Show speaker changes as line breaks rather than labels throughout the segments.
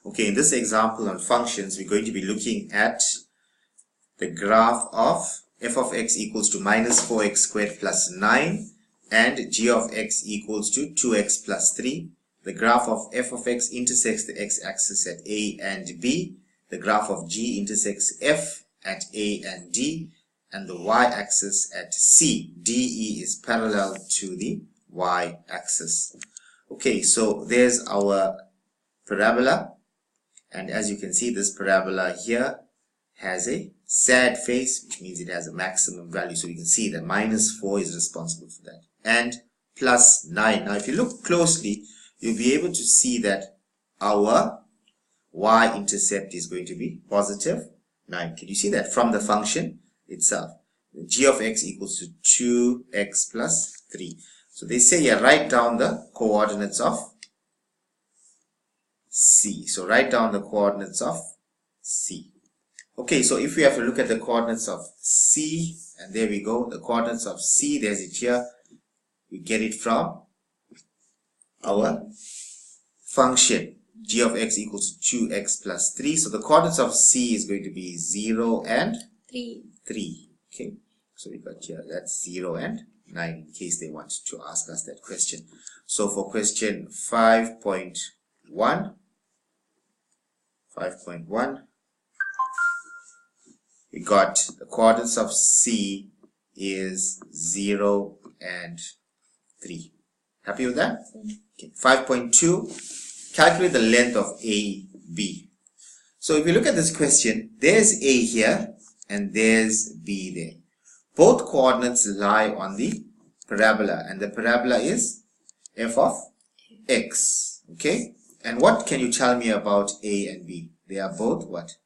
Okay, in this example on functions, we're going to be looking at the graph of f of x equals to minus 4x squared plus 9 and g of x equals to 2x plus 3. The graph of f of x intersects the x-axis at a and b. The graph of g intersects f at a and d. And the y-axis at c. DE is parallel to the y-axis. Okay, so there's our parabola. And as you can see, this parabola here has a sad face, which means it has a maximum value. So you can see that minus 4 is responsible for that. And plus 9. Now, if you look closely, you'll be able to see that our y-intercept is going to be positive 9. Can you see that from the function itself? G of x equals to 2x plus 3. So they say here, write down the coordinates of C. So write down the coordinates of C. Okay, so if we have to look at the coordinates of C, and there we go, the coordinates of C, there's it here. We get it from our function g of x equals to 2x plus 3. So the coordinates of C is going to be 0 and 3. Okay, so we got here, that's 0 and 9 in case they want to ask us that question. So for question 5.1, we got the coordinates of C is 0 and 3. Happy with that? Okay. 5.2, calculate the length of AB. So if you look at this question, there's A here and there's B there. Both coordinates lie on the parabola, and the parabola is f of x. Okay? And what can you tell me about A and B? They are both what?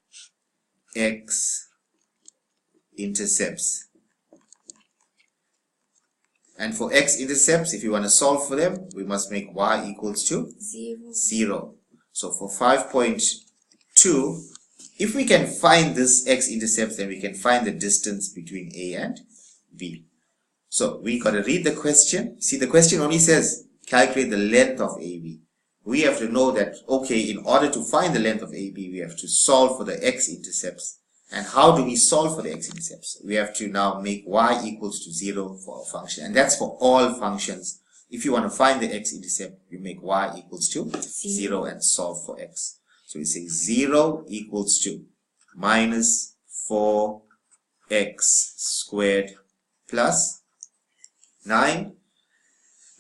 X-intercepts. And for x-intercepts, if you want to solve for them, we must make y equals to 0. So for 5.2, if we can find this x-intercepts, then we can find the distance between A and B. So we got to read the question. See, the question only says calculate the length of AB. We have to know that, okay, in order to find the length of AB, we have to solve for the x-intercepts. And how do we solve for the x-intercepts? We have to now make y equals to 0 for our function. And that's for all functions. If you want to find the x-intercept, you make y equals to 0 and solve for x. So we say 0 equals to minus 4x squared plus 9.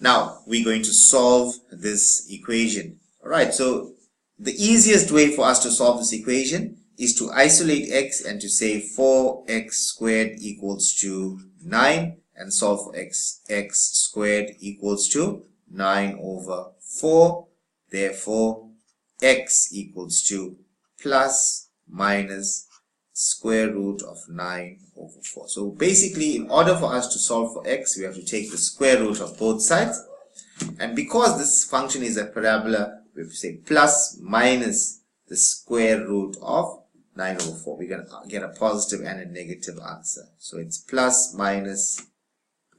Now, we're going to solve this equation. Alright, so the easiest way for us to solve this equation is to isolate x and to say 4x squared equals to 9 and solve for x. X squared equals to 9 over 4. Therefore, x equals to plus minus square root of 9 over 4. So basically, in order for us to solve for x, we have to take the square root of both sides. And because this function is a parabola, we have to say plus minus the square root of 9 over 4. We're going to get a positive and a negative answer. So it's plus minus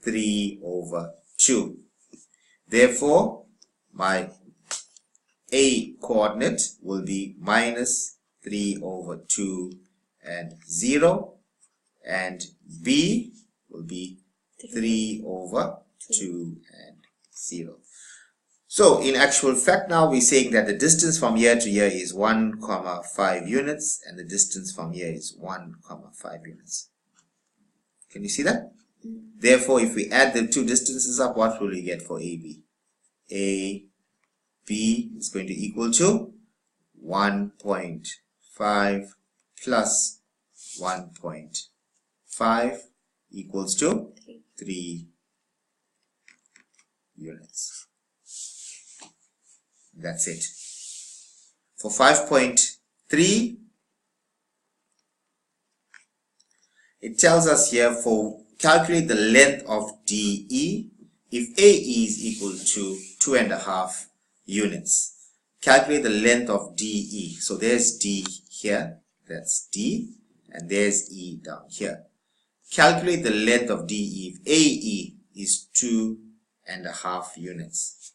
3 over 2. Therefore, my A coordinate will be minus 3 over 2 and 0. And B will be 3 over 2 and 0. So in actual fact now we're saying that the distance from here to here is 1,5 units and the distance from here is 1,5 units. Can you see that? Therefore, if we add the two distances up, what will we get for AB? AB is going to equal to 1.5 plus 1.5 equals to 3 units. That's it. For 5.3, it tells us here for calculate the length of DE if AE is equal to 2.5 units. Calculate the length of DE. So there's D here, that's D, and there's E down here. Calculate the length of DE if AE is 2.5 units.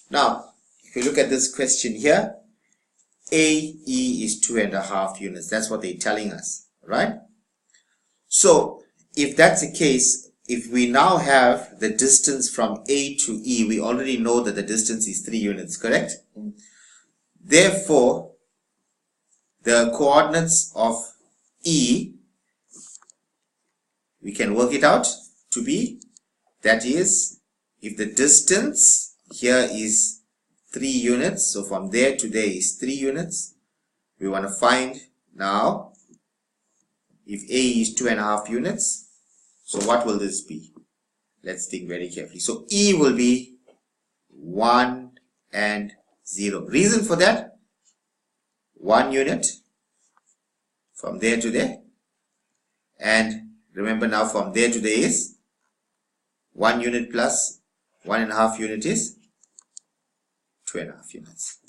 Now, if you look at this question here, AE is 2.5 units. That's what they're telling us, right? So if that's the case, if we now have the distance from A to E, we already know that the distance is 3 units, correct? Therefore, the coordinates of E, we can work it out to be, that is, if the distance here is 3 units, so from there to there is 3 units, we want to find now if A is 2.5 units, so what will this be? Let's think very carefully. So E will be 1 and 0. Reason for that? 1 unit from there to there, and remember now from there to there is 1 unit plus 1.5 unit is 2.5 units.